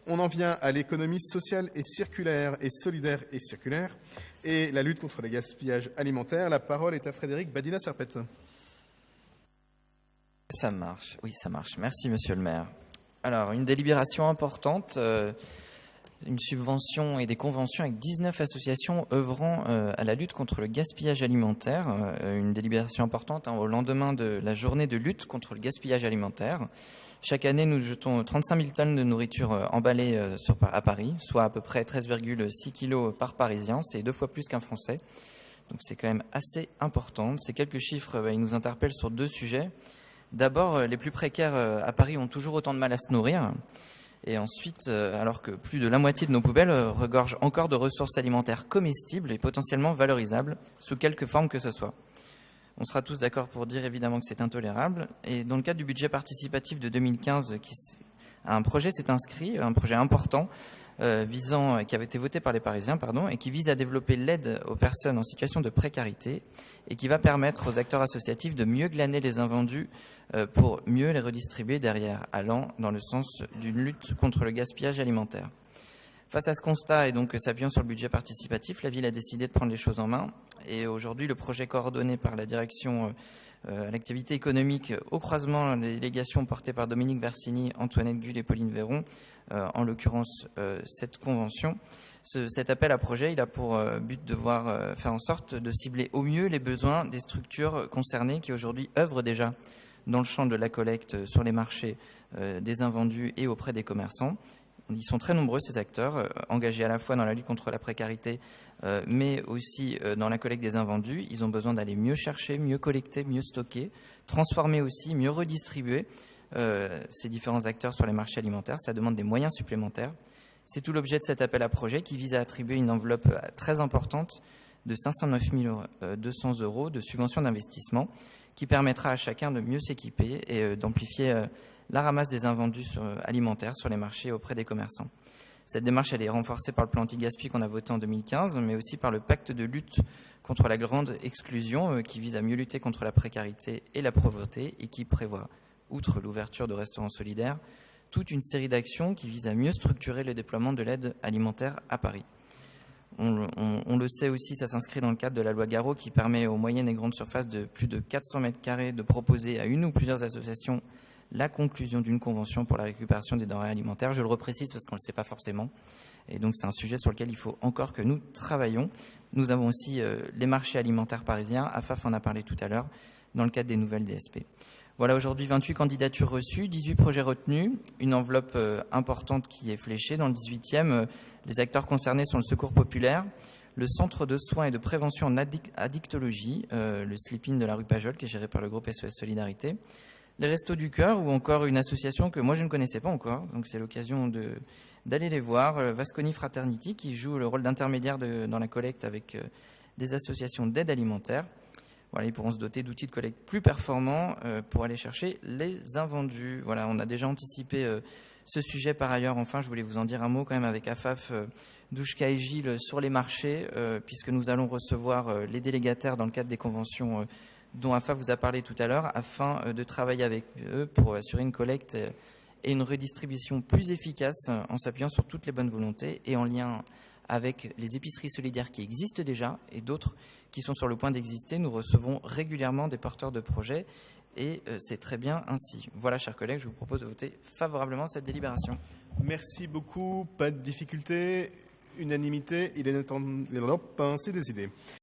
On en vient à l'économie sociale et circulaire et solidaire et circulaire et la lutte contre le gaspillage alimentaire. La parole est à Frédéric Badina-Serpette. Ça marche, oui ça marche. Merci monsieur le maire. Alors une délibération importante, une subvention et des conventions avec 19 associations œuvrant à la lutte contre le gaspillage alimentaire. Une délibération importante au lendemain de la journée de lutte contre le gaspillage alimentaire. Chaque année, nous jetons 35 000 tonnes de nourriture emballée à Paris, soit à peu près 13,6 kilos par Parisien. C'est 2 fois plus qu'un Français. Donc c'est quand même assez important. Ces quelques chiffres, ils nous interpellent sur 2 sujets. D'abord, les plus précaires à Paris ont toujours autant de mal à se nourrir. Et ensuite, alors que plus de la moitié de nos poubelles regorgent encore de ressources alimentaires comestibles et potentiellement valorisables, sous quelque forme que ce soit. On sera tous d'accord pour dire évidemment que c'est intolérable. Et dans le cadre du budget participatif de 2015, un projet s'est inscrit, un projet important, qui avait été voté par les Parisiens, et qui vise à développer l'aide aux personnes en situation de précarité et qui va permettre aux acteurs associatifs de mieux glaner les invendus pour mieux les redistribuer derrière, allant dans le sens d'une lutte contre le gaspillage alimentaire. Face à ce constat et donc s'appuyant sur le budget participatif, la ville a décidé de prendre les choses en main. Et aujourd'hui, le projet coordonné par la direction à l'activité économique au croisement des délégations portées par Dominique Versini, Antoinette Gull et Pauline Véron, en l'occurrence cette convention. Cet appel à projet, il a pour but de faire en sorte de cibler au mieux les besoins des structures concernées qui aujourd'hui œuvrent déjà dans le champ de la collecte sur les marchés des invendus et auprès des commerçants. Ils sont très nombreux, ces acteurs, engagés à la fois dans la lutte contre la précarité, mais aussi dans la collecte des invendus. Ils ont besoin d'aller mieux chercher, mieux collecter, mieux stocker, transformer aussi, mieux redistribuer ces différents acteurs sur les marchés alimentaires. Ça demande des moyens supplémentaires. C'est tout l'objet de cet appel à projet qui vise à attribuer une enveloppe très importante de 509 200 € de subventions d'investissement qui permettra à chacun de mieux s'équiper et d'amplifier la ramasse des invendus alimentaires sur les marchés auprès des commerçants. Cette démarche, elle est renforcée par le plan anti-gaspi qu'on a voté en 2015, mais aussi par le pacte de lutte contre la grande exclusion qui vise à mieux lutter contre la précarité et la pauvreté et qui prévoit, outre l'ouverture de restaurants solidaires, toute une série d'actions qui visent à mieux structurer le déploiement de l'aide alimentaire à Paris. On le sait aussi, ça s'inscrit dans le cadre de la loi Garot qui permet aux moyennes et grandes surfaces de plus de 400 mètres carrés de proposer à une ou plusieurs associations la conclusion d'une convention pour la récupération des denrées alimentaires. Je le reprécise parce qu'on ne le sait pas forcément. Et donc c'est un sujet sur lequel il faut encore que nous travaillions. Nous avons aussi les marchés alimentaires parisiens. AFAF en a parlé tout à l'heure dans le cadre des nouvelles DSP. Voilà aujourd'hui 28 candidatures reçues, 18 projets retenus, une enveloppe importante qui est fléchée. Dans le 18e, les acteurs concernés sont le Secours populaire, le Centre de soins et de prévention en addictologie, le Sleep-In de la rue Pajol, qui est géré par le groupe SOS Solidarité, les Restos du Cœur ou encore une association que moi je ne connaissais pas encore, donc c'est l'occasion d'aller les voir, Vasconi Fraternity, qui joue le rôle d'intermédiaire dans la collecte avec des associations d'aide alimentaire. Voilà, ils pourront se doter d'outils de collecte plus performants pour aller chercher les invendus. Voilà, on a déjà anticipé ce sujet par ailleurs. Enfin, je voulais vous en dire un mot quand même avec AFAF, Douchka et Gilles sur les marchés, puisque nous allons recevoir les délégataires dans le cadre des conventions dont AFAF vous a parlé tout à l'heure, afin de travailler avec eux pour assurer une collecte et une redistribution plus efficace en s'appuyant sur toutes les bonnes volontés et en lien avec les épiceries solidaires qui existent déjà et d'autres qui sont sur le point d'exister. Nous recevons régulièrement des porteurs de projets et c'est très bien ainsi. Voilà, chers collègues, je vous propose de voter favorablement cette délibération. Merci beaucoup. Pas de difficulté. Unanimité. Il est temps. C'est décidé.